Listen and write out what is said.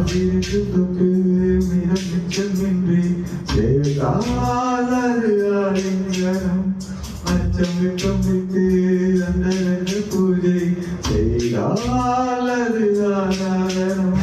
விரிந்து தொட்டு மிக மிச்சமின்றி சேர்த்தாலது அறிஞரம் அச்சம் விட்டம் விட்டு அந்த பூஜை செய்தாலது ஆதாரம்